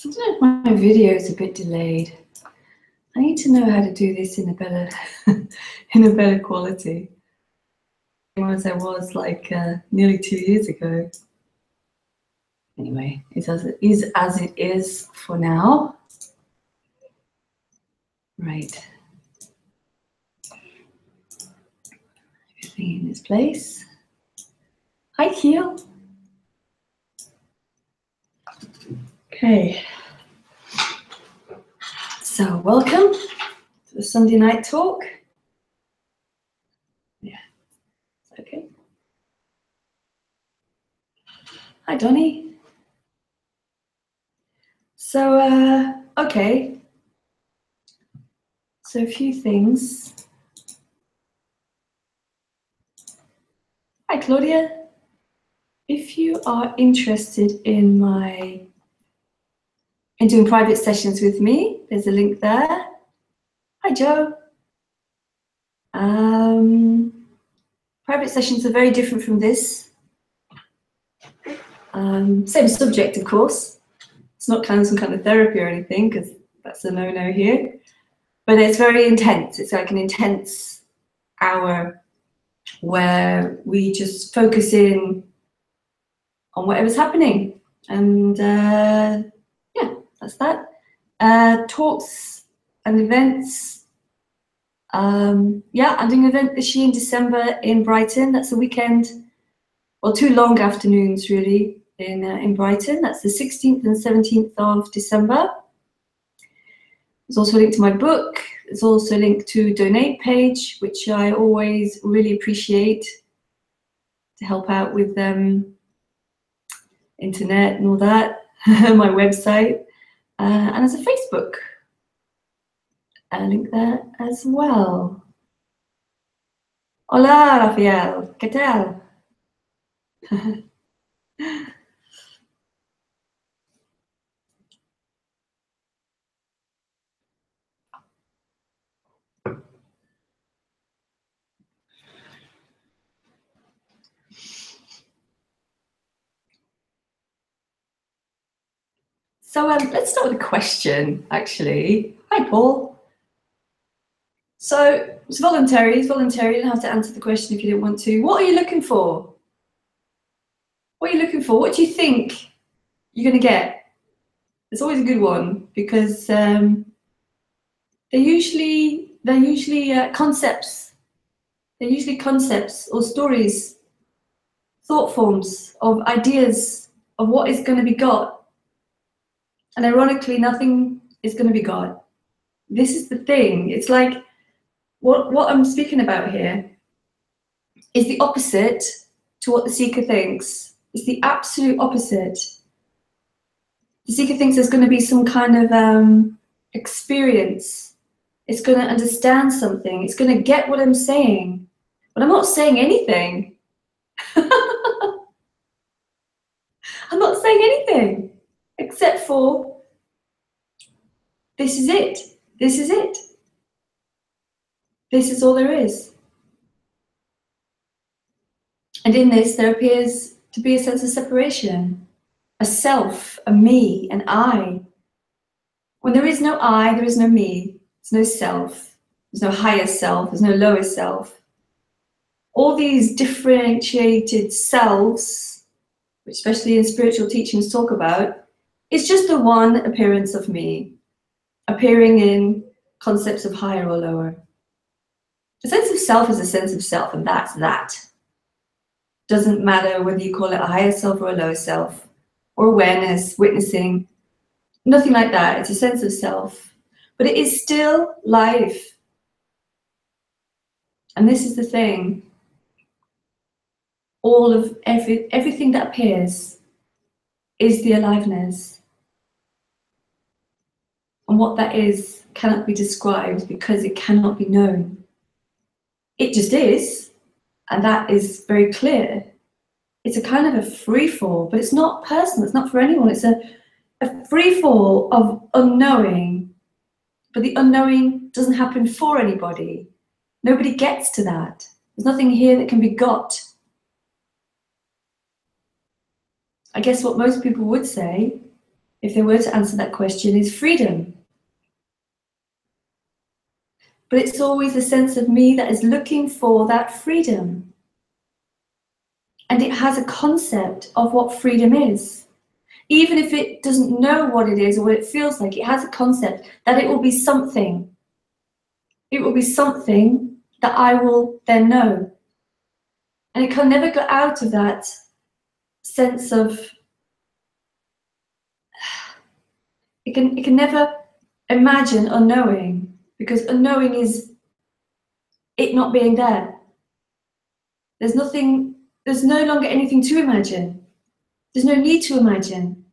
I don't know if my video is a bit delayed. I need to know how to do this in a better, in a better quality. As I was like nearly 2 years ago. Anyway, it's as it is for now. Right. Everything in its place. Hi, Keel. Okay. So, welcome to the Sunday night talk. Yeah, okay. Hi, Donnie. So, okay. So, a few things. Hi, Claudia. If you are interested in doing private sessions with me, there's a link there. Hi, Joe. Private sessions are very different from this. Same subject, of course. It's not kind of some kind of therapy or anything, because that's a no-no here. But it's very intense. It's like an intense hour where we just focus in on whatever's happening. And yeah, that's that. Talks and events. Yeah, I'm doing an event this year in December in Brighton. That's a weekend, well, 2 long afternoons really in Brighton. That's the 16th and 17th of December. There's also a link to my book. There's also a link to donate page, which I always really appreciate to help out with internet and all that. My website, and there's a Facebook link there as well. Hola, Rafael. ¿Qué tal? So let's start with a question, actually. Hi, Paul. So it's voluntary. It's voluntary. You don't have to answer the question if you don't want to. What are you looking for? What are you looking for? What do you think you're going to get? It's always a good one because they're usually concepts. They're usually concepts or stories, thought forms of ideas of what is going to be got. And ironically, nothing is going to be got. This is the thing. It's like what I'm speaking about here is the opposite to what the seeker thinks. It's the absolute opposite. The seeker thinks there's going to be some kind of experience. It's going to understand something. It's going to get what I'm saying. But I'm not saying anything. I'm not saying anything except for this is it. This is it. This is all there is. And in this, there appears to be a sense of separation, a self, a me, an I. When there is no I, there is no me. There's no self. There's no higher self. There's no lower self. All these differentiated selves, which especially in spiritual teachings talk about, is just the one appearance of me, appearing in concepts of higher or lower. A sense of self is a sense of self, and that's that. Doesn't matter whether you call it a higher self or a lower self, or awareness, witnessing, nothing like that. It's a sense of self, but it is still life. And this is the thing. all of everything that appears is the aliveness. And what that is cannot be described because it cannot be known. It just is, and that is very clear. It's a kind of a free fall, but it's not personal, it's not for anyone. It's a free fall of unknowing, but the unknowing doesn't happen for anybody. Nobody gets to that. There's nothing here that can be got. I guess what most people would say, if they were to answer that question, is freedom. But it's always a sense of me that is looking for that freedom. And it has a concept of what freedom is. Even if it doesn't know what it is or what it feels like, it has a concept that it will be something. It will be something that I will then know. And it can never go out of that sense of, it can never imagine unknowing, because unknowing is it not being there. There's no longer anything to imagine. There's no need to imagine.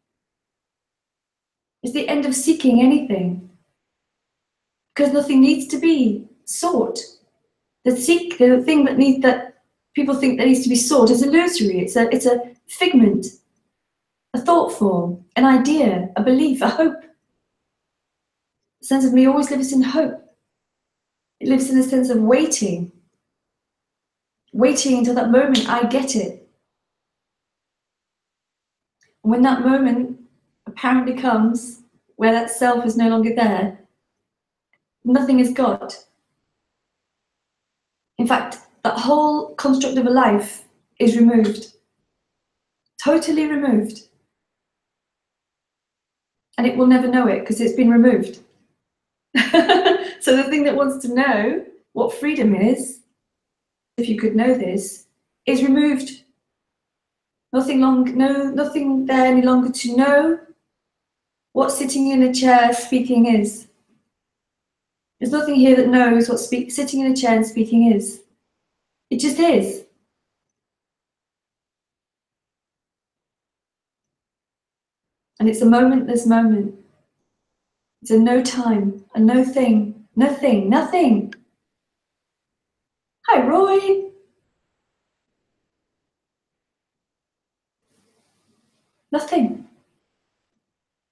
It's the end of seeking anything, because nothing needs to be sought. The thing that people think that needs to be sought is illusory. It's a figment, a thought form, an idea, a belief, a hope. The sense of me always lives in hope. It lives in a sense of waiting until that moment I get it. And when that moment apparently comes, where that self is no longer there, nothing is got. In fact, that whole construct of a life is removed. Totally removed. And it will never know it because it's been removed. So the thing that wants to know what freedom is, if you could know this, is removed. Nothing there any longer to know what sitting in a chair speaking is. There's nothing here that knows what sitting in a chair and speaking is. It just is. And it's a momentless moment. It's a no time, a no thing, nothing. Hi, Roy. Nothing.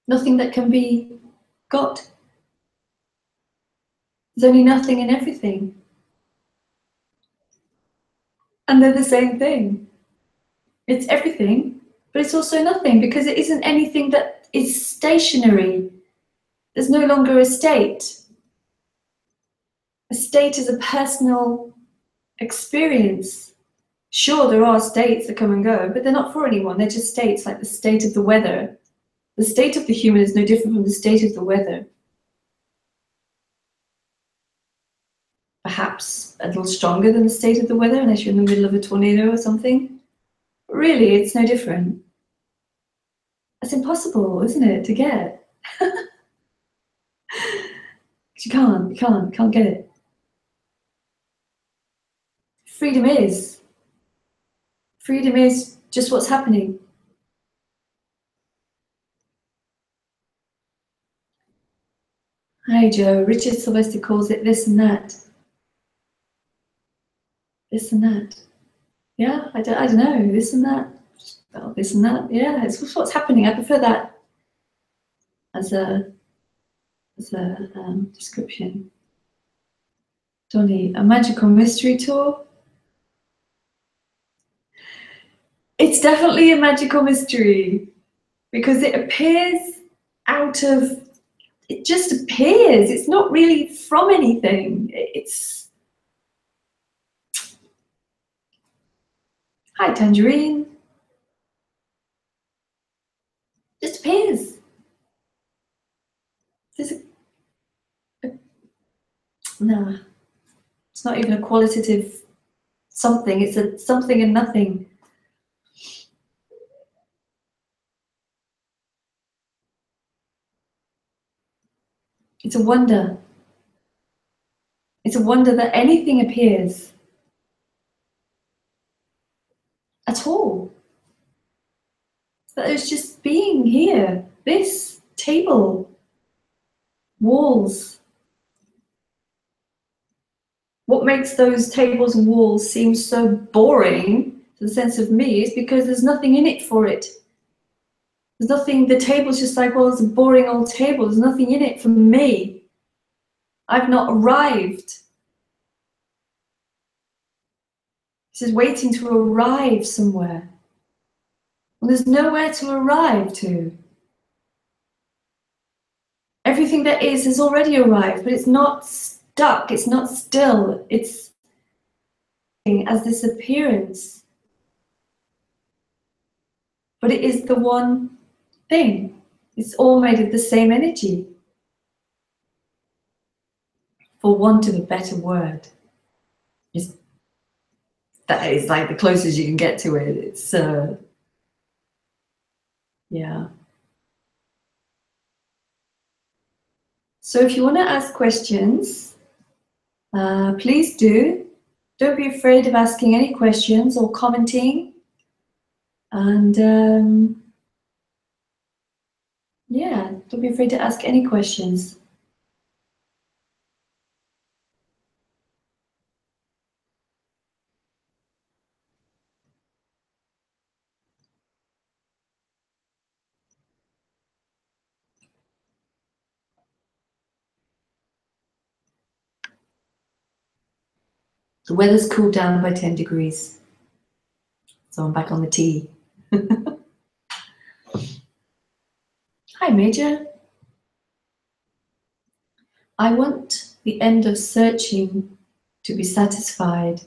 Nothing that can be got. There's only nothing and everything. And they're the same thing. It's everything, but it's also nothing, because it isn't anything that is stationary. There's no longer a state. A state is a personal experience. Sure, there are states that come and go, but they're not for anyone. They're just states, like the state of the weather. The state of the human is no different from the state of the weather. Perhaps a little stronger than the state of the weather, unless you're in the middle of a tornado or something. But really, it's no different. It's impossible, isn't it, to get? You can't get it. Freedom is just what's happening. Hi, Joe. Richard Sylvester calls it this and that. This and that. Yeah, I don't know. This and that. Well, this and that. Yeah, it's what's happening. I prefer that as a description. Donnie, a magical mystery tour. It's definitely a magical mystery, because it appears out of, it just appears. It's not really from anything. It's, hi, Tangerine. Just appears. There's no, it's not even a qualitative something. It's a something and nothing. It's a wonder. It's a wonder that anything appears. at all. That it's just being here, this table, walls. What makes those tables and walls seem so boring to the sense of me is because there's nothing in it for it. There's nothing, the table's just like, well, it's a boring old table. There's nothing in it for me. I've not arrived. This is waiting to arrive somewhere. Well, there's nowhere to arrive to. Everything that is has already arrived, but it's not stuck, it's not still, it's as this appearance. But it is the one thing. It's all made of the same energy. For want of a better word. That is like the closest you can get to it. It's, yeah. So if you want to ask questions, please do. Don't be afraid of asking any questions or commenting. And yeah, don't be afraid to ask any questions. The weather's cooled down by 10 degrees. So I'm back on the tea. Hi, Major. I want the end of searching to be satisfied.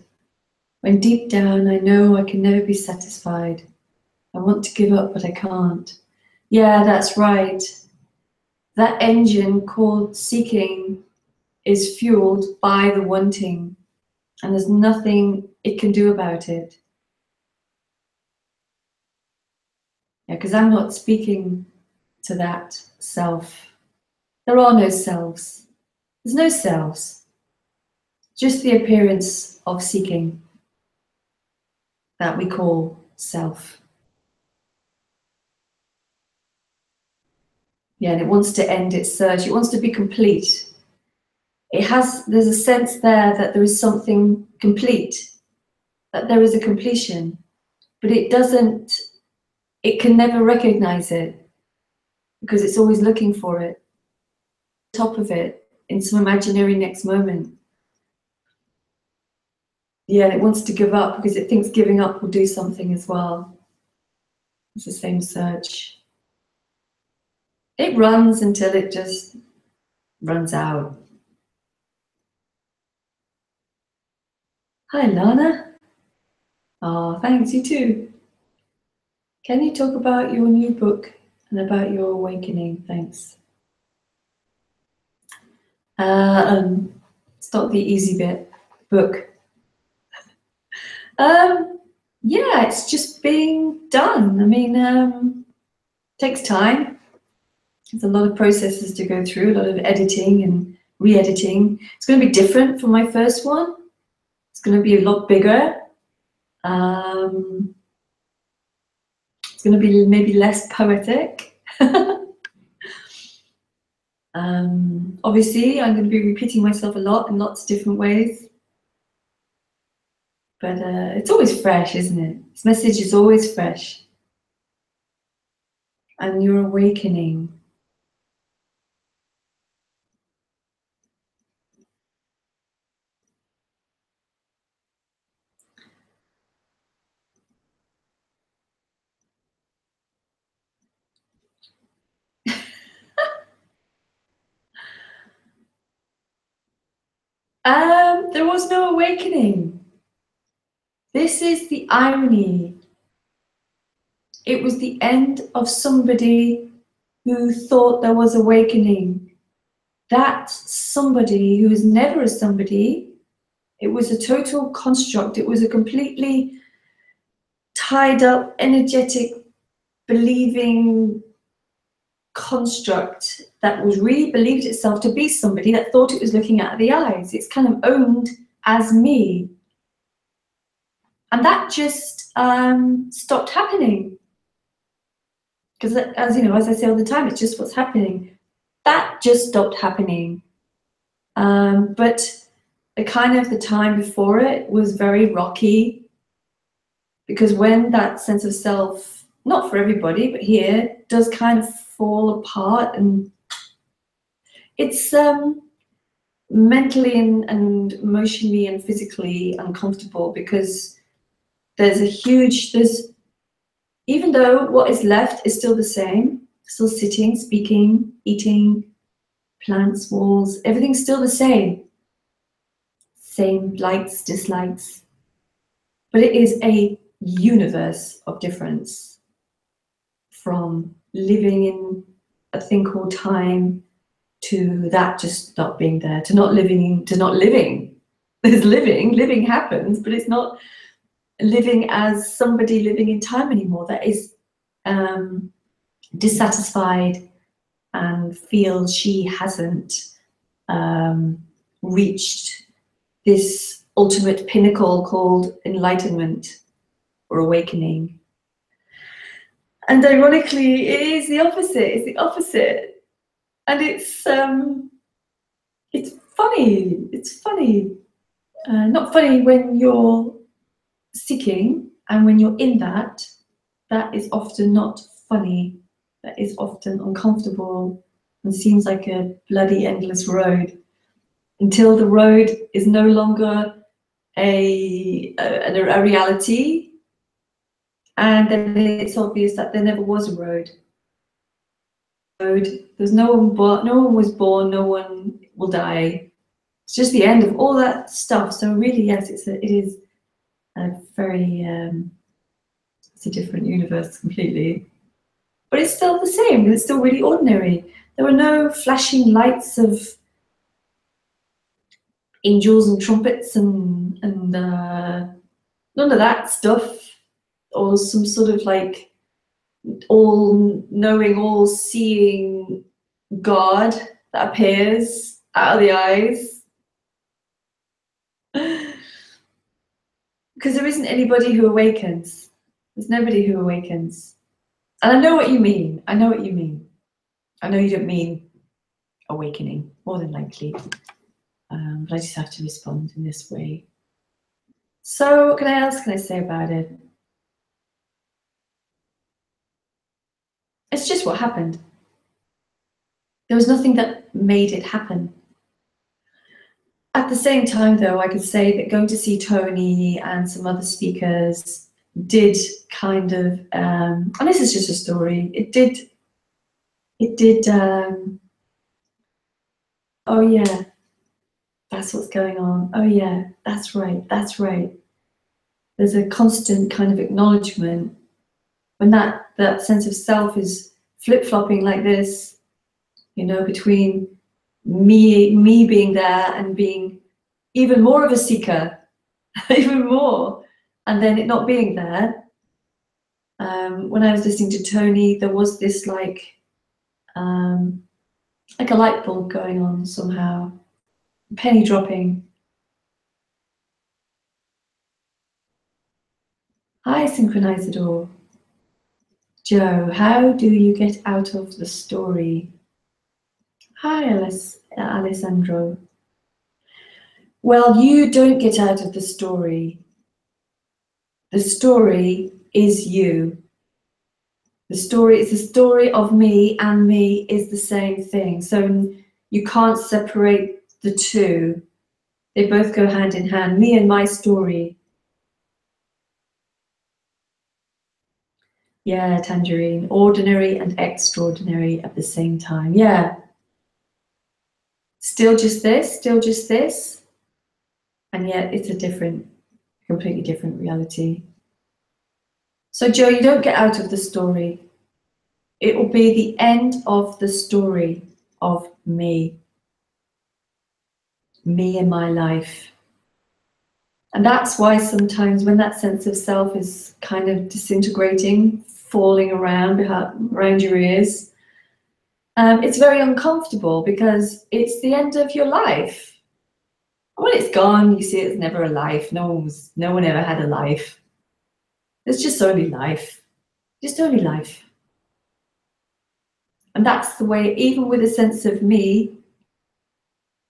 When deep down I know I can never be satisfied. I want to give up, but I can't. Yeah, that's right. That engine called seeking is fueled by the wanting, and there's nothing it can do about it. Yeah, because I'm not speaking to that self. There are no selves. There's no selves. Just the appearance of seeking that we call self. Yeah, and it wants to end its search. It wants to be complete. There's a sense there that there is something complete, that there is a completion, but it can never recognize it because it's always looking for it, top of it, in some imaginary next moment. Yeah, and it wants to give up because it thinks giving up will do something as well. It's the same search. It runs until it just runs out. Hi, Lana. Oh, thanks, you too. Can you talk about your new book and about your awakening? Thanks. It's not the easy bit. Book. Yeah, it's just being done. I mean, takes time. There's a lot of processes to go through, a lot of editing and re-editing. It's going to be different from my first one. It's going to be a lot bigger. It's going to be maybe less poetic. Obviously, I'm going to be repeating myself a lot in lots of different ways. But it's always fresh, isn't it? This message is always fresh. And your awakening. There was no awakening. This is the irony. It was the end of somebody who thought there was awakening. That somebody who was never a somebody, it was a total construct. It was a completely tied up, energetic, believing construct that was really believed itself to be somebody that thought it was looking at the eyes. It's kind of owned as me. And that just stopped happening. Because as you know, as I say all the time, it's just what's happening. That just stopped happening. But the kind of the time before it was very rocky, because when that sense of self, not for everybody, but here, does kind of fall apart, and it's mentally and emotionally and physically uncomfortable, because there's even though what is left is still the same, still sitting, speaking, eating, plants, walls, everything's still the same likes, dislikes, but it is a universe of difference, from living in a thing called time to that just not being there, to not living. There's living happens, but it's not living as somebody living in time anymore, that is dissatisfied and feels she hasn't reached this ultimate pinnacle called enlightenment or awakening. And ironically, it is the opposite. It's the opposite, and it's funny. It's funny. Not funny when you're seeking, and when you're in that is often not funny. That is often uncomfortable and seems like a bloody endless road, until the road is no longer a reality, and then it's obvious that there never was a road. There's no one was born, no one will die. It's just the end of all that stuff. So really, yes, it is a very it's a different universe completely, but it's still the same. It's still really ordinary. There were no flashing lights of angels and trumpets and none of that stuff, or some sort of like all-knowing, all-seeing God that appears out of the eyes. Because there isn't anybody who awakens. There's nobody who awakens. And I know what you mean. I know what you mean. I know you don't mean awakening, more than likely. But I just have to respond in this way. So what else can I say about it? It's just what happened. There was nothing that made it happen. At the same time, though, I could say that going to see Tony and some other speakers did kind of, and this is just a story, it did, oh yeah, that's what's going on. Oh yeah, that's right, that's right. There's a constant kind of acknowledgement when that sense of self is flip-flopping like this, you know, between me being there and being even more of a seeker, even more, and then it not being there. When I was listening to Tony, there was this like a light bulb going on somehow, penny dropping. Hi, Synchronizador. Joe, how do you get out of the story? Hi, Alessandro. Well, you don't get out of the story. The story is you. The story is the story of me, and me is the same thing. So you can't separate the two. They both go hand in hand, me and my story. Yeah, Tangerine, ordinary and extraordinary at the same time. Yeah. Still just this, and yet it's a completely different reality. So Joe, you don't get out of the story. It will be the end of the story of me and my life. And that's why sometimes when that sense of self is kind of disintegrating, falling around your ears, it's very uncomfortable, because it's the end of your life. When it's gone, you see it's never a life. No one ever had a life. There's just only life. Just only life. And that's the way, even with a sense of me,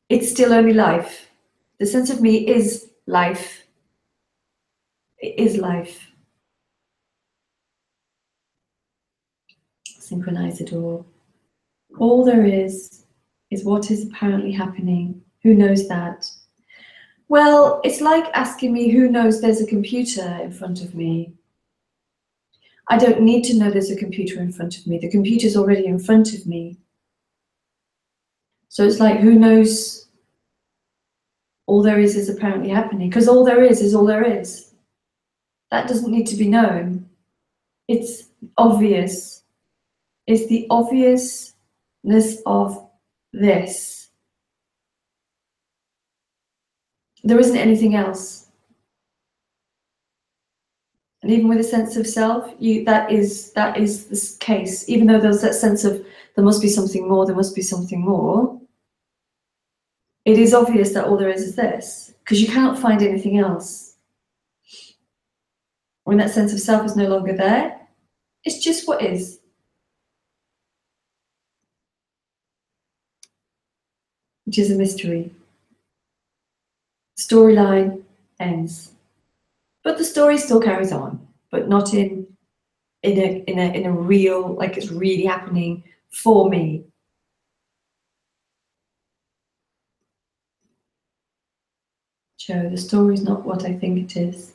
it's still only life. The sense of me is life. It is life. Synchronize it all. All there is what is apparently happening. Who knows that? Well, it's like asking me who knows there's a computer in front of me. I don't need to know there's a computer in front of me. The computer's already in front of me. So it's like, who knows all there is apparently happening? Because all there is all there is. That doesn't need to be known. It's obvious. It's the obviousness of this. There isn't anything else. And even with a sense of self, that is the case. Even though there's that sense of there must be something more, there must be something more. It is obvious that all there is this, because you cannot find anything else. When that sense of self is no longer there, it's just what is. Which is a mystery. Storyline ends. But the story still carries on, but not in a real, like it's really happening for me. Joe, the story is not what I think it is.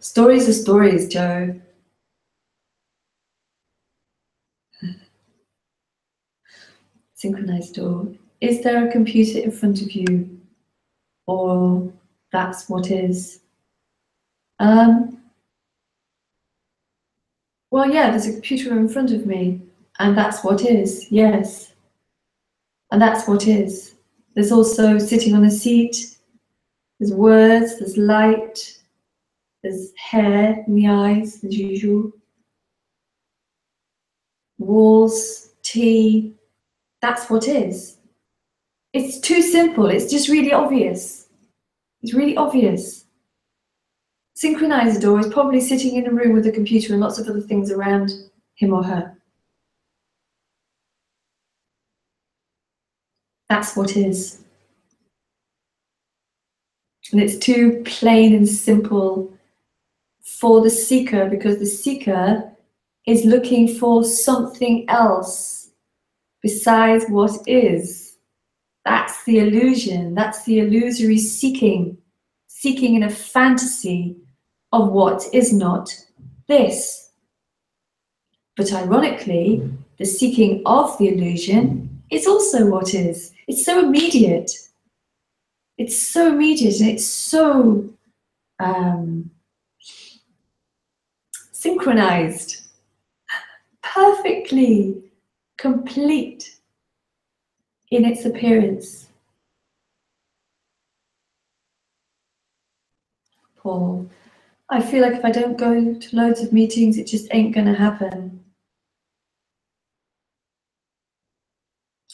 Stories are stories, Joe. Synchronized door. Is there a computer in front of you? Or that's what is? Well, yeah, there's a computer in front of me, and that's what is, yes. And that's what is. There's also sitting on a seat, there's words, there's light, there's hair in the eyes, as usual. Walls, tea, that's what is. It's too simple, it's just really obvious. It's really obvious. Synchronizador is probably sitting in a room with a computer and lots of other things around him or her. That's what is. And it's too plain and simple for the seeker, because the seeker is looking for something else besides what is. That's the illusion. That's the illusory seeking in a fantasy of what is not this. But ironically, the seeking of the illusion is also what is. It's so immediate. It's so immediate and it's so synchronized, perfectly complete in its appearance. Paul, I feel like if I don't go to loads of meetings, it just ain't going to happen.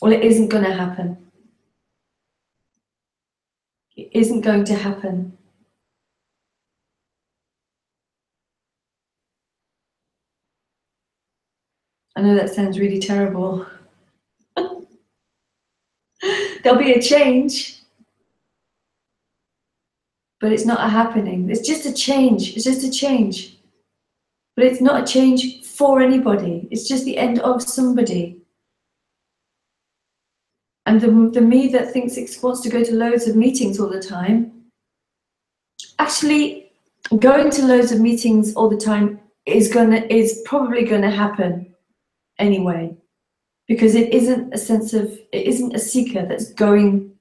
Well, it isn't going to happen. It isn't going to happen. I know that sounds really terrible. There'll be a change, but it's not a happening. It's just a change. It's just a change. But it's not a change for anybody. It's just the end of somebody. And the me that thinks it wants to go to loads of meetings all the time, actually going to loads of meetings all the time is probably gonna happen anyway, because it isn't a seeker that's going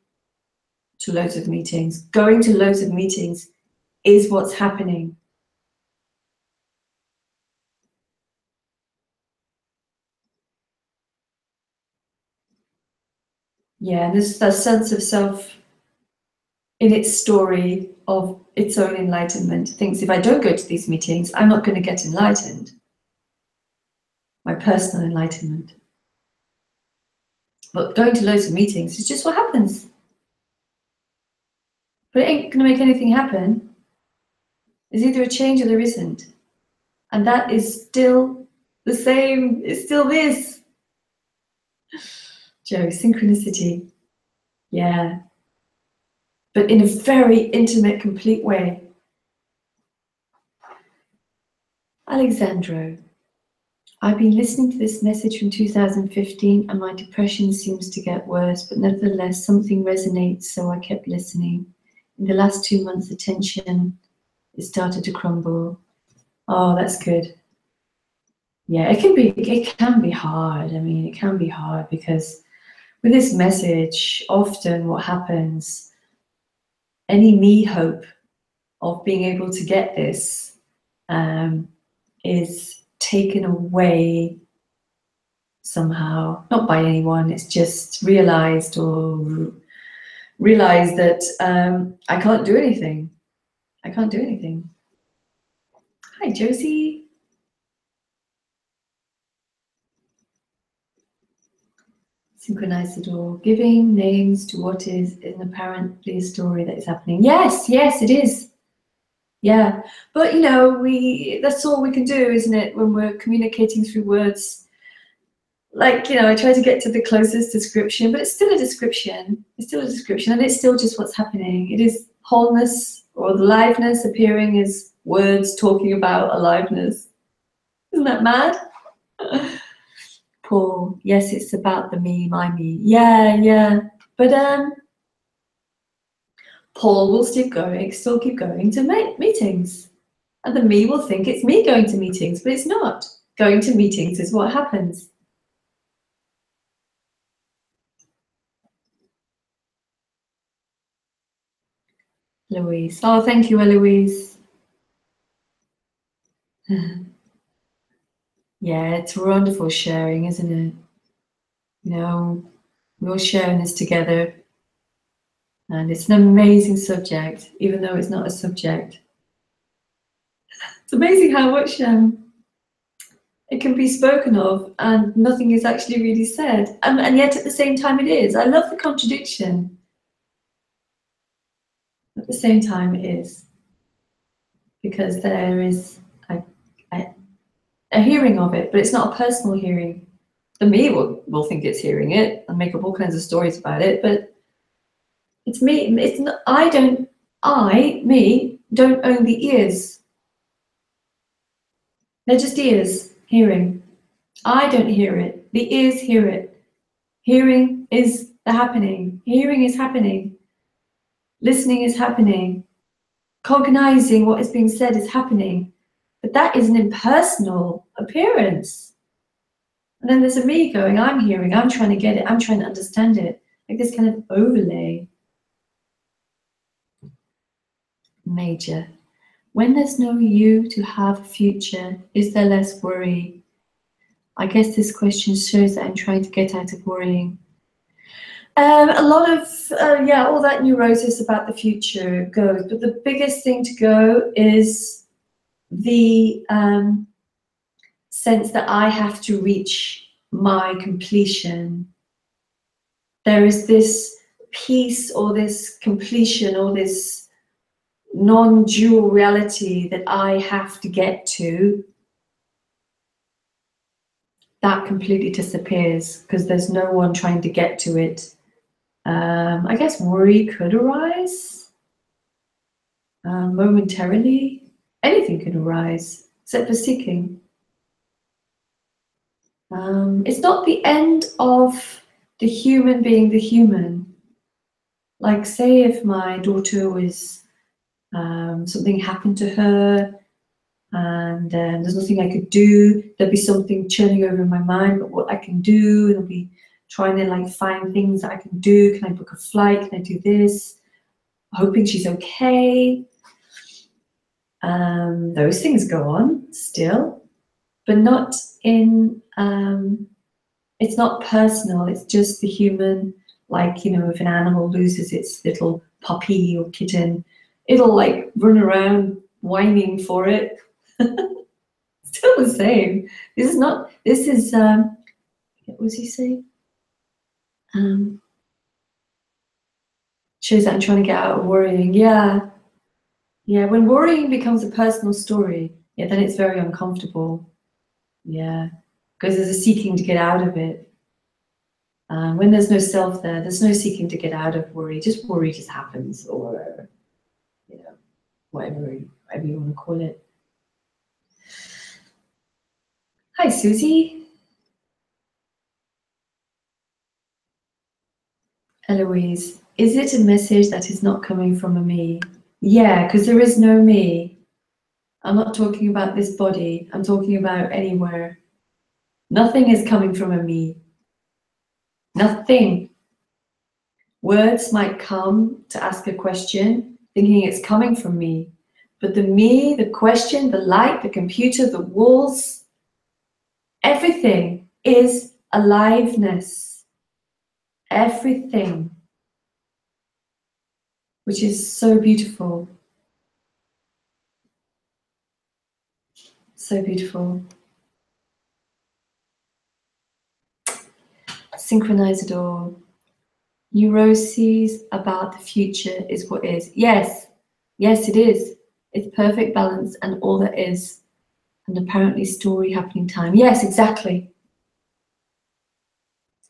to loads of meetings. Going to loads of meetings is what's happening. Yeah, there's that sense of self in its story of its own enlightenment. Thinks if I don't go to these meetings, I'm not going to get enlightened. My personal enlightenment. But going to loads of meetings is just what happens. But it ain't going to make anything happen. There's either a change or there isn't. And that is still the same. It's still this. Joe, synchronicity. Yeah. But in a very intimate, complete way. Alexandro, I've been listening to this message from 2015 and my depression seems to get worse, but nevertheless something resonates, so I kept listening. In the last 2 months, the tension, it started to crumble. Oh, that's good. Yeah, it can be hard. I mean, it can be hard because with this message, often what happens, any me hope of being able to get this is taken away somehow, not by anyone. It's just realized that I can't do anything. I can't do anything. Hi, Josie. Synchronize it all. Giving names to what is apparently a story that is happening. Yes, yes, it is. Yeah, but you know, that's all we can do, isn't it, when we're communicating through words? Like, you know, I try to get to the closest description, but it's still a description. It's still a description, and it's still just what's happening. It is wholeness or aliveness appearing as words talking about aliveness. Isn't that mad? Paul, yes, it's about the me, my me. Yeah, yeah. But Paul will still keep going to meetings. And the me will think it's me going to meetings, but it's not. Going to meetings is what happens. Louise. Oh, thank you, Eloise. Yeah, it's wonderful sharing, isn't it? You know, we're all sharing this together. And it's an amazing subject, even though it's not a subject. It's amazing how much it can be spoken of and nothing is actually really said. And yet at the same time it is. I love the contradiction. At the same time it is. Because there is a hearing of it, but it's not a personal hearing. The me will think it's hearing it and make up all kinds of stories about it, but it's me. It's not, me don't own the ears. They're just ears hearing. I don't hear it. The ears hear it. Hearing is the happening. Hearing is happening. Listening is happening. Cognizing what is being said is happening. But that is an impersonal appearance. And then there's a me going, I'm hearing, I'm trying to get it, I'm trying to understand it. Like this kind of overlay. Major. When there's no you to have a future, is there less worry? I guess this question shows that I'm trying to get out of worrying. A lot of, all that neurosis about the future goes, but the biggest thing to go is the sense that I have to reach my completion. There is this peace or this completion or this non-dual reality that I have to get to. That completely disappears because there's no one trying to get to it. I guess worry could arise momentarily. Anything can arise except for seeking. It's not the end of the human being the human. Like, say if my daughter was, something happened to her and there's nothing I could do, there'd be something churning over in my mind about what I can do, and I'll be trying to like find things that I can do. Can I book a flight? Can I do this? Hoping she's okay. Those things go on still, but not in, it's not personal, it's just the human. Like, you know, if an animal loses its little puppy or kitten, it'll like run around whining for it. Still the same. This is, what was he saying? Shows that I'm trying to get out of worrying. Yeah. Yeah, when worrying becomes a personal story, yeah, then it's very uncomfortable. Yeah, because there's a seeking to get out of it. When there's no self there, there's no seeking to get out of worry. Worry just happens, or you know, whatever you want to call it. Hi, Susie. Eloise, is it a message that is not coming from a me? Yeah, because there is no me. I'm not talking about this body. I'm talking about anywhere. Nothing is coming from a me. Nothing. Words might come to ask a question, thinking it's coming from me. But the me, the question, the light, the computer, the walls, everything is aliveness. Everything. Which is so beautiful. So beautiful. Synchronize it all. Neuroses about the future is what is. Yes, yes, it is. It's perfect balance and all that is. And apparently story happening time. Yes, exactly.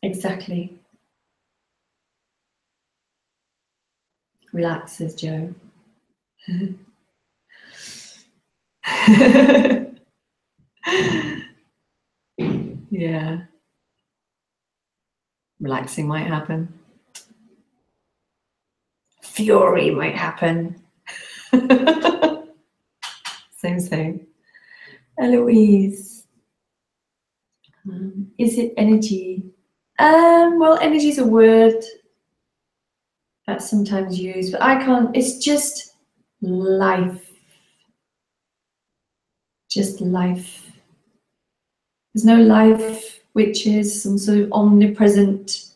Exactly. Relax, says Joe. Yeah. Relaxing might happen. Fury might happen. Same thing. Eloise. Is it energy? Well, energy is a word that's sometimes used, but I can't. It's just life. Just life. There's no life which is some sort of omnipresent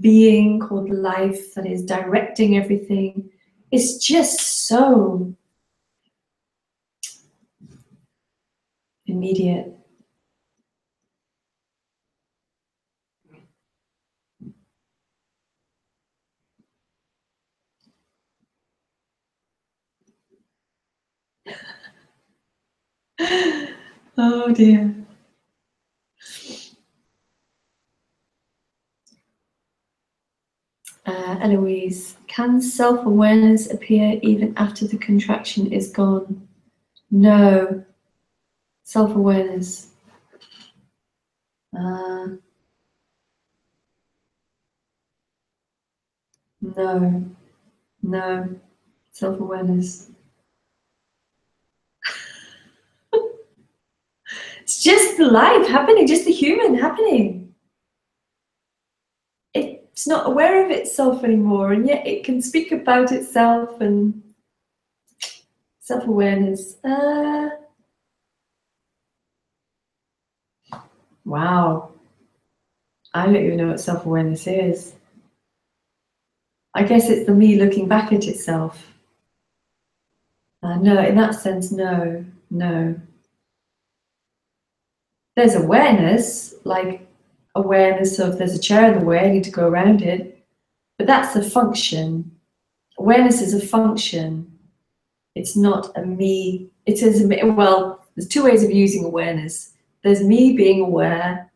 being called life that is directing everything. It's just so immediate. Oh dear. Eloise, can self-awareness appear even after the contraction is gone? No. Self-awareness. No. No. Self-awareness. It's just the life happening, just the human happening. It's not aware of itself anymore, and yet it can speak about itself and self-awareness. Wow. I don't even know what self-awareness is. I guess it's the me looking back at itself. No, in that sense, no, no. There's awareness, like awareness of there's a chair in the way, I need to go around it. But that's a function. Awareness is a function. It's not a me. It is, well, there's two ways of using awareness. There's me being aware,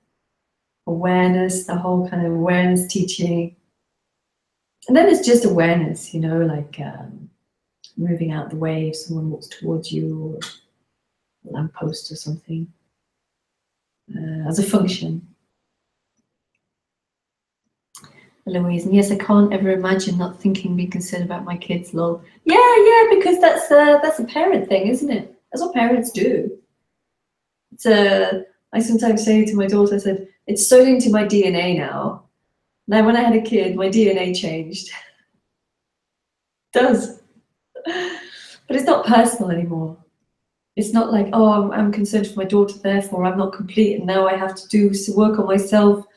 awareness, the whole kind of awareness teaching. And then it's just awareness, you know, like moving out the way if someone walks towards you, or a lamppost or something, as a function. Louise, and yes, I can't ever imagine not thinking, being concerned about my kids, lol. Yeah, because that's a parent thing, isn't it? That's what parents do. It's I sometimes say to my daughter, I said, it's sewed into my DNA now. Now, when I had a kid, my DNA changed. It does. But it's not personal anymore. It's not like, oh, I'm concerned for my daughter, therefore I'm not complete, and now I have to do some work on myself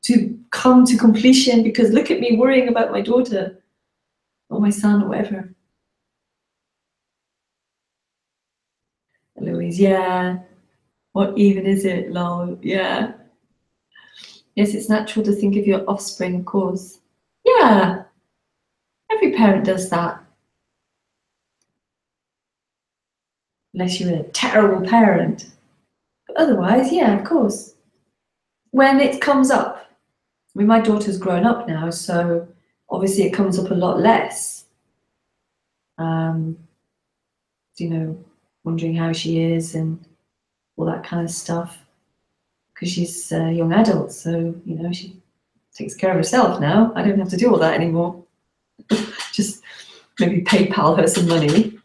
to come to completion because look at me worrying about my daughter or my son or whatever. Louise, yeah. What even is it, lol? Yeah. Yes, it's natural to think of your offspring, of course. Yeah. Every parent does that. unless you're a terrible parent. But otherwise, yeah, of course. When it comes up, I mean, my daughter's grown up now, so obviously it comes up a lot less. You know, wondering how she is and all that kind of stuff, because she's a young adult, so, you know, she takes care of herself now. I don't have to do all that anymore. Just maybe PayPal her some money.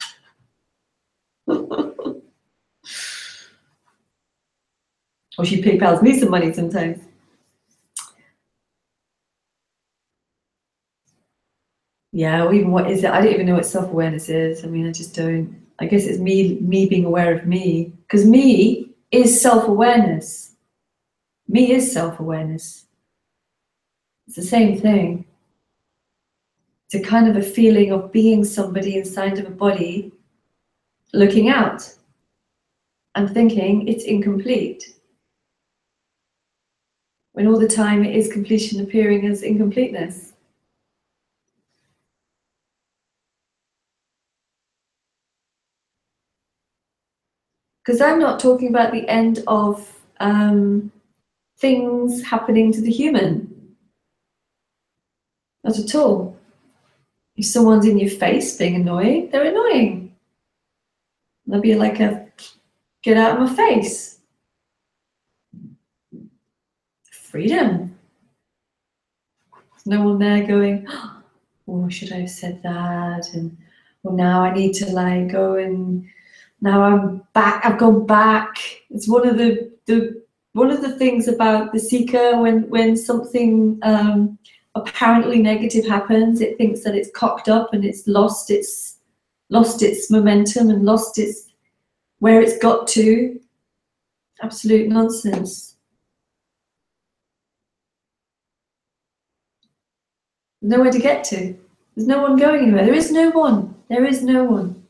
Or she PayPals me some money sometimes. Yeah, or even what is it? I don't even know what self-awareness is. I mean, I just don't. I guess it's me being aware of me, because me is self-awareness. Me is self-awareness. It's the same thing. It's a kind of a feeling of being somebody inside of a body, looking out and thinking it's incomplete, when all the time it is completion appearing as incompleteness. Because I'm not talking about the end of things happening to the human. Not at all. If someone's in your face being annoying, they're annoying. They'll be like a, get out of my face. Freedom. There's no one there going, oh, should I have said that? And well, now I need to like go and now I'm back. I've gone back. It's one of the things about the seeker, when something apparently negative happens, it thinks that it's cocked up and it's lost its momentum and lost its where it's got to. Absolute nonsense. There's nowhere to get to. There's no one going anywhere. There is no one. There is no one.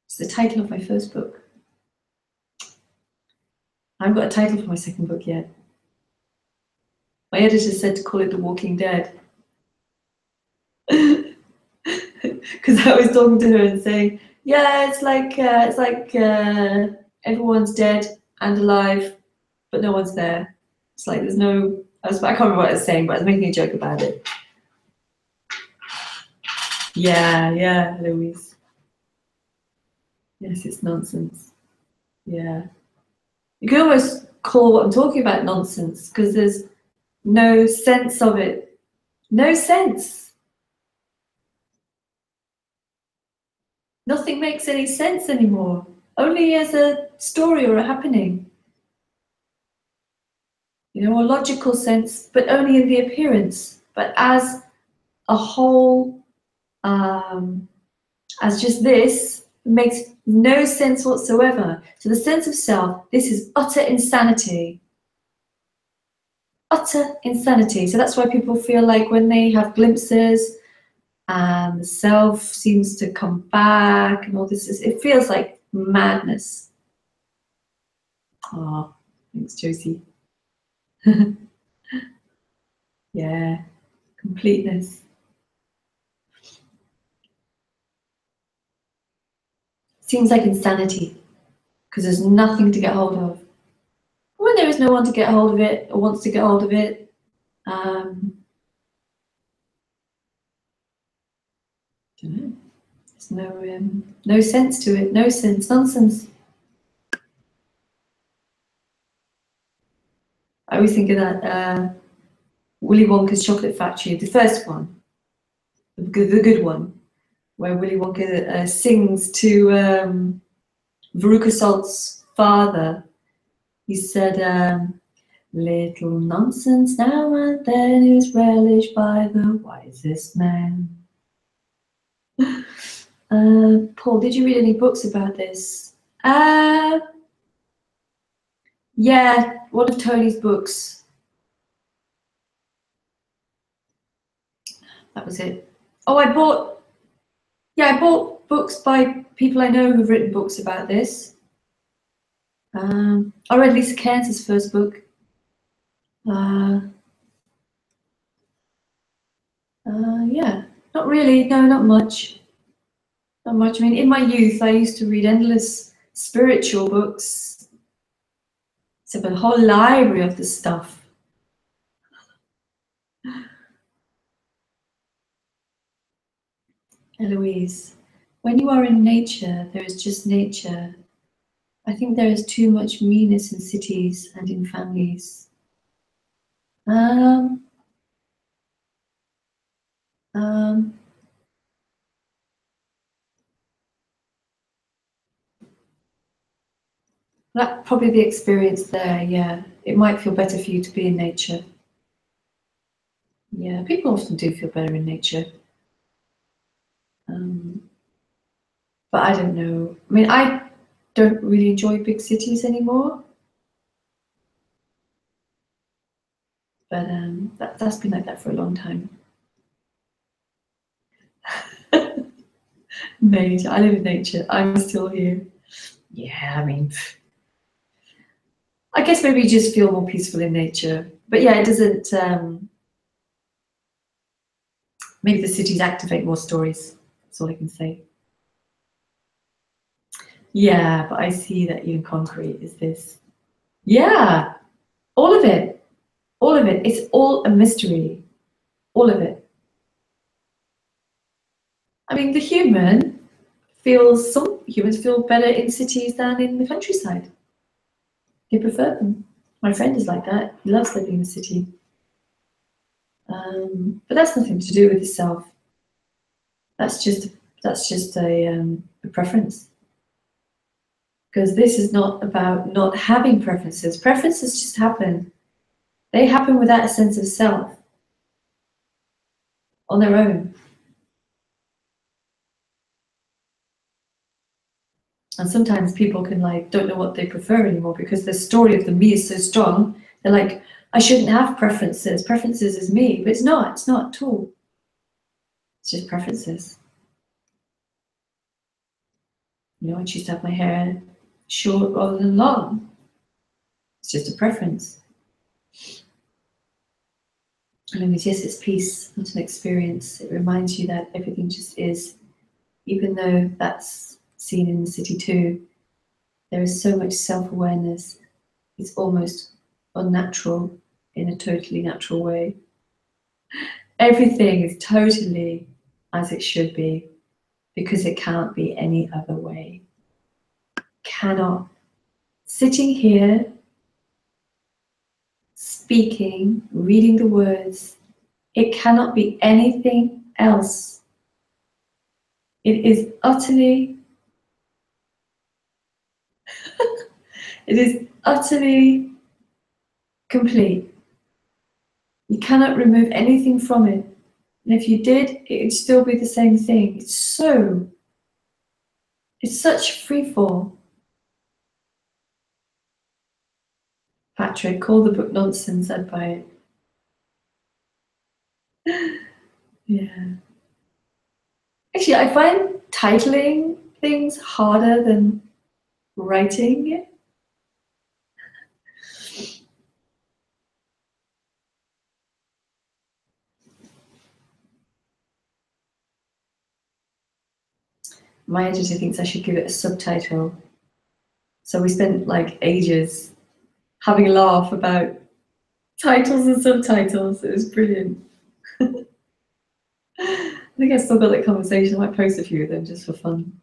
It's the title of my first book. I haven't got a title for my second book yet. My editor said to call it The Walking Dead. Because I was talking to her and saying, yeah, it's like everyone's dead and alive, but no one's there. It's like there's no. I can't remember what I was saying, but I was making a joke about it. Yeah, Louise. Yes, it's nonsense. Yeah. You can almost call what I'm talking about nonsense, because there's no sense of it. No sense. Nothing makes any sense anymore. Only as a story or a happening. You know, a logical sense, but only in the appearance. But as a whole, as just this, makes no sense whatsoever. So the sense of self, this is utter insanity. Utter insanity. So that's why people feel like when they have glimpses and the self seems to come back and all this, it feels like madness. Oh, thanks, Josie. Yeah, completeness. Seems like insanity, because there's nothing to get hold of. When there is no one to get hold of it or wants to get hold of it, don't know. There's no sense to it. No sense. Nonsense. I always think of that Willy Wonka's Chocolate Factory, the first one, the good one, where Willy Wonka sings to Veruca Salt's father. He said, little nonsense now and then is relished by the wisest man. Paul, did you read any books about this? Yeah, one of Tony's books. That was it. Oh, I bought books by people I know who've written books about this. I read Lisa Cairns' first book. Yeah, not really. No, not much. Not much. I mean, in my youth, I used to read endless spiritual books. It's a whole library of this stuff. Eloise, when you are in nature, there is just nature. I think there is too much meanness in cities and in families. Um, um, that probably the experience there, yeah. It might feel better for you to be in nature. Yeah, people often do feel better in nature. But I don't know. I mean, I don't really enjoy big cities anymore. But that's been like that for a long time. Nature. I live in nature. I'm still here. Yeah, I mean, I guess maybe you just feel more peaceful in nature. But yeah, it doesn't. Maybe the cities activate more stories. That's all I can say. Yeah, but I see that even concrete is this. Yeah, all of it. All of it. It's all a mystery. All of it. I mean, some humans feel better in cities than in the countryside. They prefer them. My friend is like that. He loves living in the city. But that's nothing to do with yourself. That's just a preference. Because this is not about not having preferences. Preferences just happen. They happen without a sense of self on their own. And sometimes people can don't know what they prefer anymore because the story of the me is so strong. They're like, I shouldn't have preferences. Preferences is me, but it's not. It's not at all. It's just preferences. You know, I choose to have my hair short rather than long. It's just a preference. As long as, yes, it's peace, not an experience. It reminds you that everything just is, even though that's seen in the city too. There is so much self-awareness. It's almost unnatural in a totally natural way. Everything is totally as it should be because it can't be any other way. Cannot. Sitting here, speaking, reading the words, it cannot be anything else. It is utterly, it is utterly complete. You cannot remove anything from it. And if you did, it would still be the same thing. It's such free fall. Patrick, call the book nonsense, I'd buy it. Yeah. Actually, I find titling things harder than writing it. My editor thinks I should give it a subtitle. So we spent ages having a laugh about titles and subtitles. It was brilliant. I think I've still got that conversation. I might post a few of them just for fun.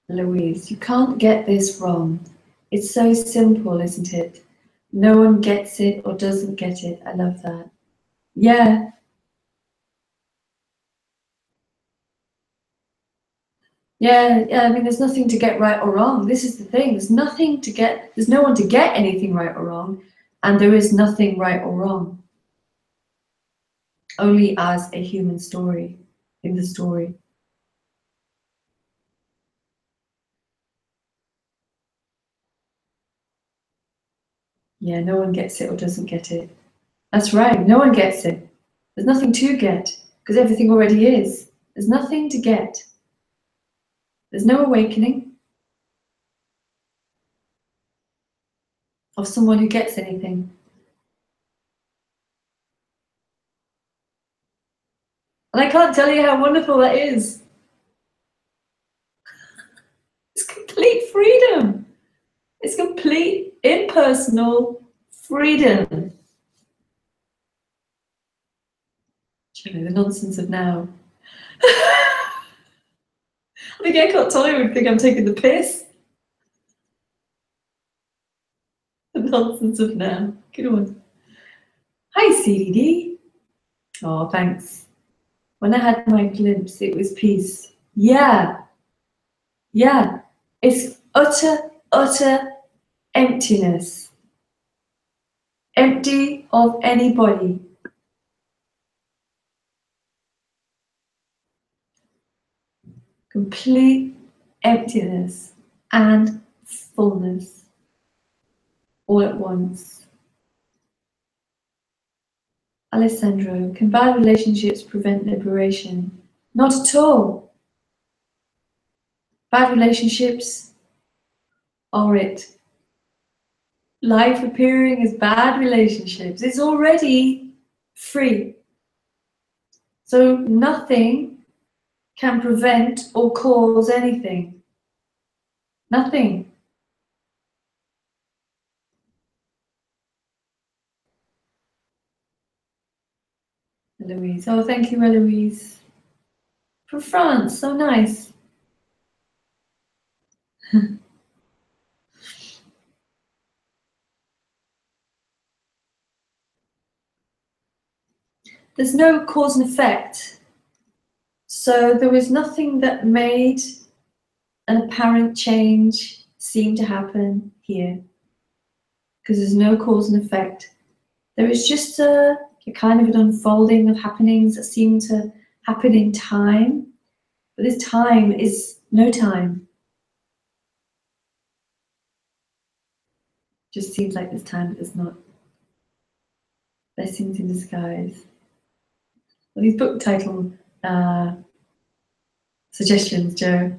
Louise, you can't get this wrong. It's so simple, isn't it? No one gets it or doesn't get it. I love that. Yeah. Yeah, yeah, I mean, there's nothing to get right or wrong. This is the thing. There's no one to get anything right or wrong, and there is nothing right or wrong. Only as a human story in the story. Yeah, no one gets it or doesn't get it. That's right, no one gets it. There's nothing to get, because everything already is. There's nothing to get. There's no awakening of someone who gets anything. And I can't tell you how wonderful that is. It's complete freedom. It's complete impersonal freedom. You know, the nonsense of now. I think I can't tell you would think I'm taking the piss. The nonsense of now. Good one. Hi, CDD. Oh, thanks. When I had my glimpse, it was peace. Yeah, yeah. It's utter emptiness. Empty of anybody. Complete emptiness and fullness all at once. Alessandro, can bad relationships prevent liberation? Not at all. Bad relationships are it. Life appearing as bad relationships is already free. So nothing can prevent or cause anything. Nothing. Eloise. Oh, thank you, Eloise. From France, so nice. There's no cause and effect. So there was nothing that made an apparent change seem to happen here. Because there's no cause and effect. There is just a kind of an unfolding of happenings that seem to happen in time. But this time is no time. Just seems like this time, but there's not. Blessings in disguise. Well, these book title suggestions, Joe.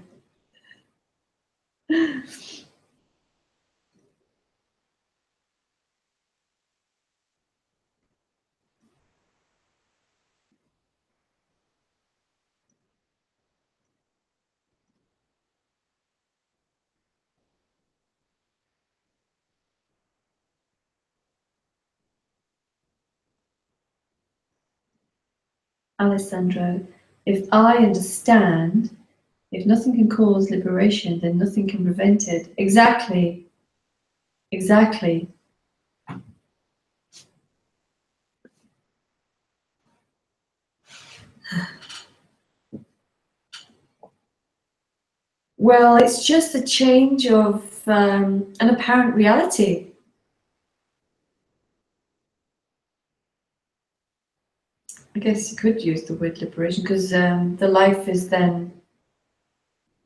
Alessandro, if I understand, if nothing can cause liberation, then nothing can prevent it. Exactly. Exactly. Well, it's just a change of an apparent reality. I guess you could use the word liberation because the life is then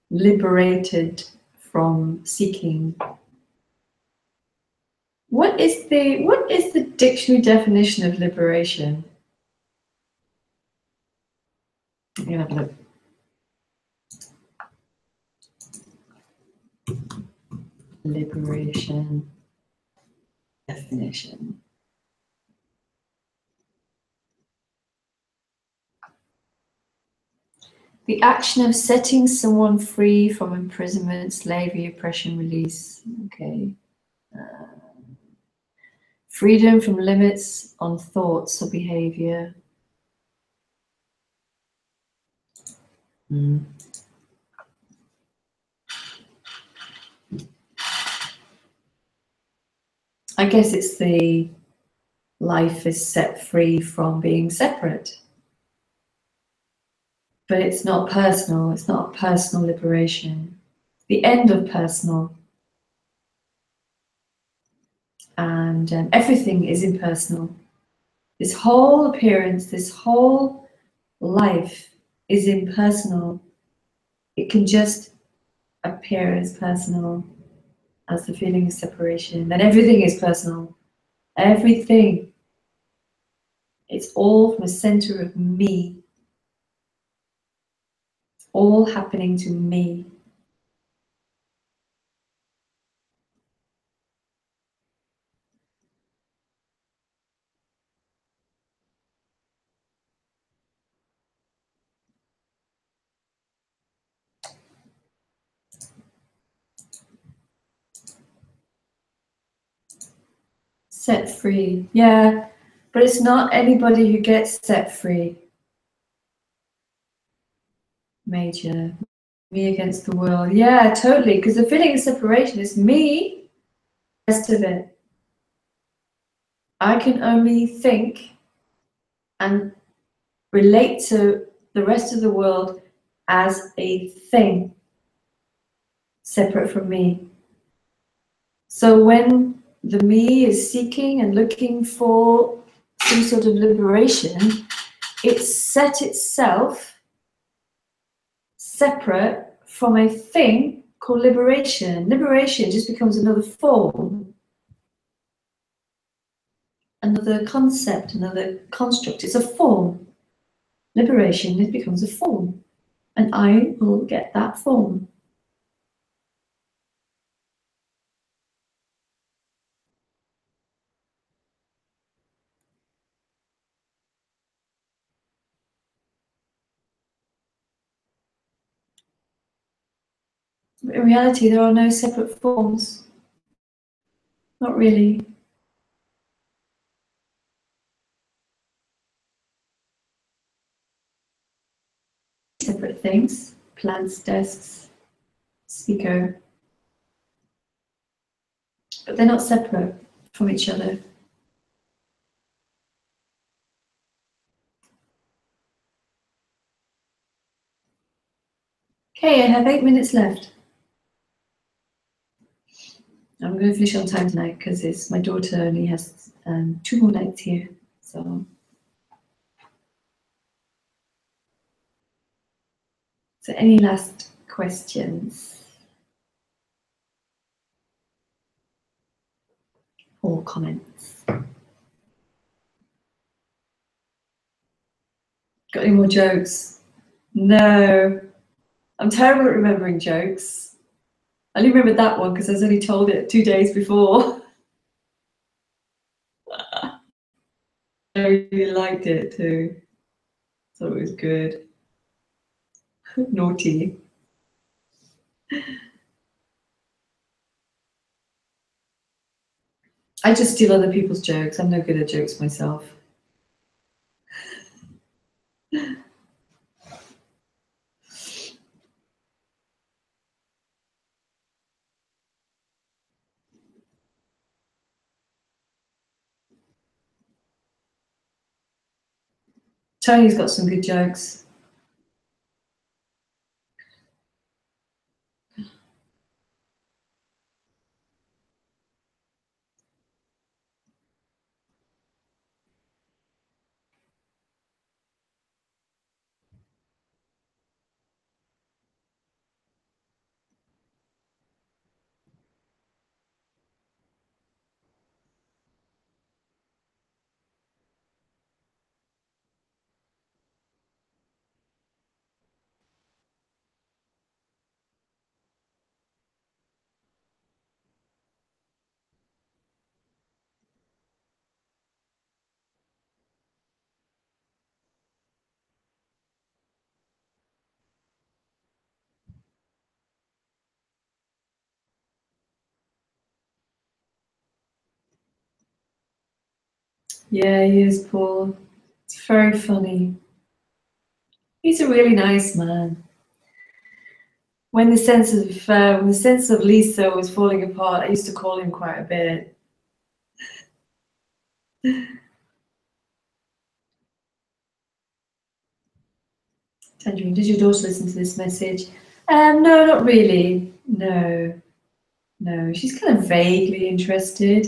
liberated from seeking. What is the dictionary definition of liberation? I'm gonna have a look. Liberation definition. The action of setting someone free from imprisonment, slavery, oppression, release. Okay. Freedom from limits on thoughts or behavior. Mm. I guess it's the life is set free from being separate. But it's not personal, it's not personal liberation. The end of personal. And everything is impersonal. This whole appearance, this whole life is impersonal. It can just appear as personal as the feeling of separation. Then everything is personal. Everything. It's all from a center of me. It's all happening to me. Set free. Yeah, but it's not anybody who gets set free. Major. Me against the world. Yeah, totally. Because the feeling of separation is me. The rest of it. I can only think and relate to the rest of the world as a thing separate from me. So when the me is seeking and looking for some sort of liberation, it's set itself separate from a thing called liberation. Liberation just becomes another form, another concept, another construct. It's a form. Liberation, it becomes a form. And I will get that form. But in reality, there are no separate forms. Not really. Separate things. Plants, desks, speaker. But they're not separate from each other. Okay, I have 8 minutes left. I'm going to finish on time tonight because it's my daughter only has 2 more nights here. So any last questions or comments? Got any more jokes? No. I'm terrible at remembering jokes. I only remembered that one because I was only told it 2 days before. I really liked it too. Thought it was good. Naughty. I just steal other people's jokes. I'm no good at jokes myself. Tony's got some good jokes. Yeah, he is, Paul. It's very funny. He's a really nice man. When the sense of Lisa was falling apart, I used to call him quite a bit. Tangerine, does your daughter listen to this message? No, not really. No, no. She's kind of vaguely interested.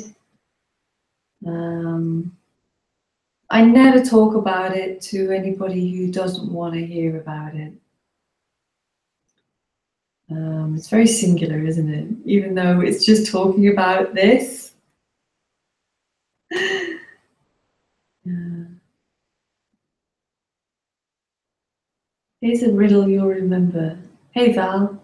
I never talk about it to anybody who doesn't want to hear about it. It's very singular, isn't it? Even though it's just talking about this. Here's a riddle you'll remember. Hey Val,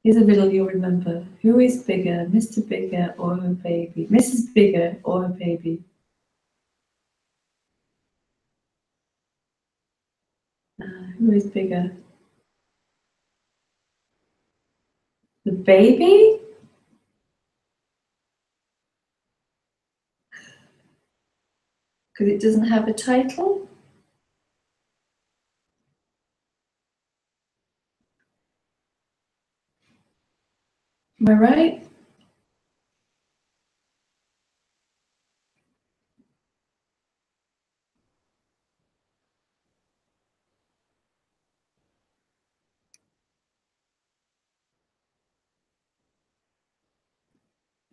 here's a riddle you'll remember. Who is bigger, Mr. Bigger or her baby? Mrs. Bigger or her baby? Who is bigger? The baby? Because it doesn't have a title? Am I right?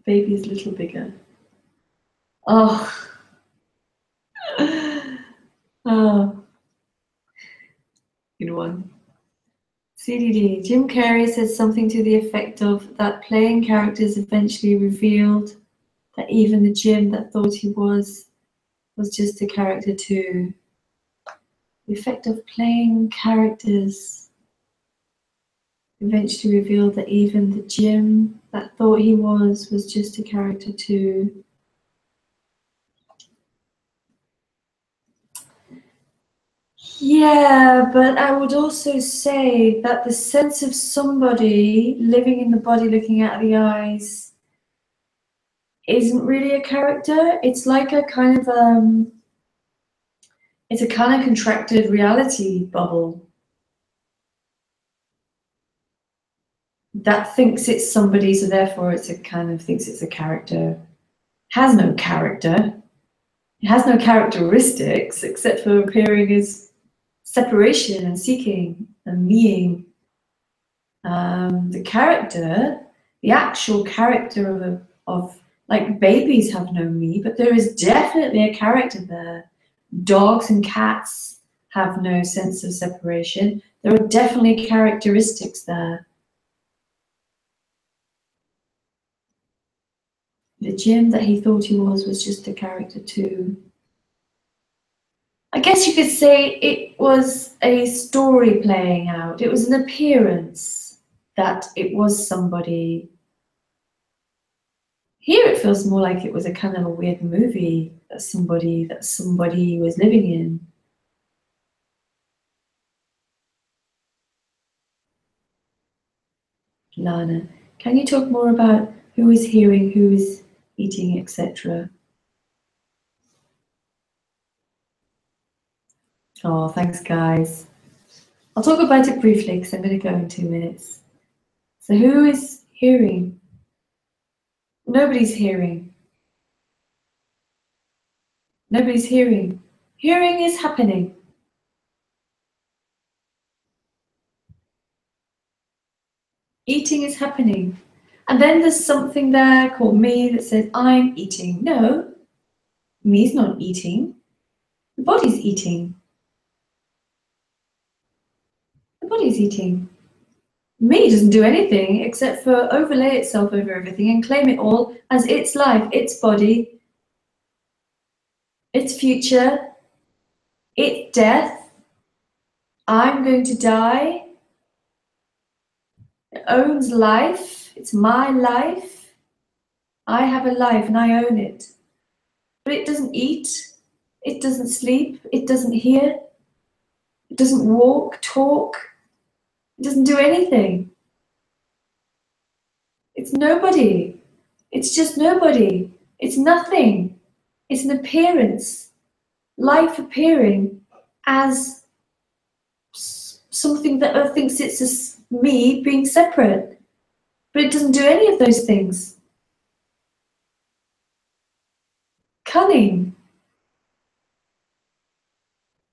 Baby is a little bigger. Oh. Oh. Good one. CDD. Jim Carrey said something to the effect of that playing characters eventually revealed that even the Jim that thought he was just a character too. The effect of playing characters eventually revealed that even the Jim that thought he was just a character too. Yeah, but I would also say that the sense of somebody living in the body looking out of the eyes isn't really a character. It's like a kind of it's a kind of contracted reality bubble that thinks it's somebody, so therefore it's a kind of thinks it's a character. Has no character. It has no characteristics except for appearing as separation and seeking and being. The character, the actual character of like babies have no me, but there is definitely a character there. Dogs and cats have no sense of separation. There are definitely characteristics there. The Jim that he thought he was just a character too. I guess you could say it was a story playing out. It was an appearance that it was somebody. Here it feels more like it was a kind of a weird movie that somebody was living in. Lana, can you talk more about who is hearing, who is eating, etc.? Oh, thanks, guys. I'll talk about it briefly because I'm going to go in 2 minutes. So who is hearing? Nobody's hearing. Nobody's hearing. Hearing is happening. Eating is happening. And then there's something there called me that says, I'm eating. No, me's not eating. The body's eating. The body's eating. Me doesn't do anything except for overlay itself over everything and claim it all as its life, its body, its future, its death. I'm going to die. It owns life. It's my life. I have a life and I own it. But it doesn't eat. It doesn't sleep. It doesn't hear. It doesn't walk, talk. It doesn't do anything. It's nobody. It's just nobody. It's nothing. It's an appearance. Life appearing as something that thinks it's just me being separate. But it doesn't do any of those things. cunning.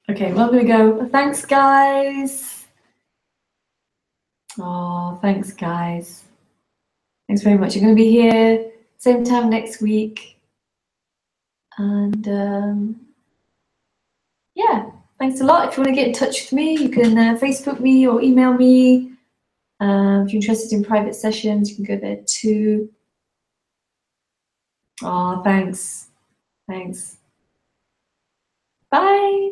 Okay, well, I'm gonna go. Thanks, guys. Oh, thanks, guys. Thanks very much. You're gonna be here same time next week. And yeah, thanks a lot. If you want to get in touch with me, you can Facebook me or email me. If you're interested in private sessions, you can go there too. Oh, thanks. Thanks. Bye.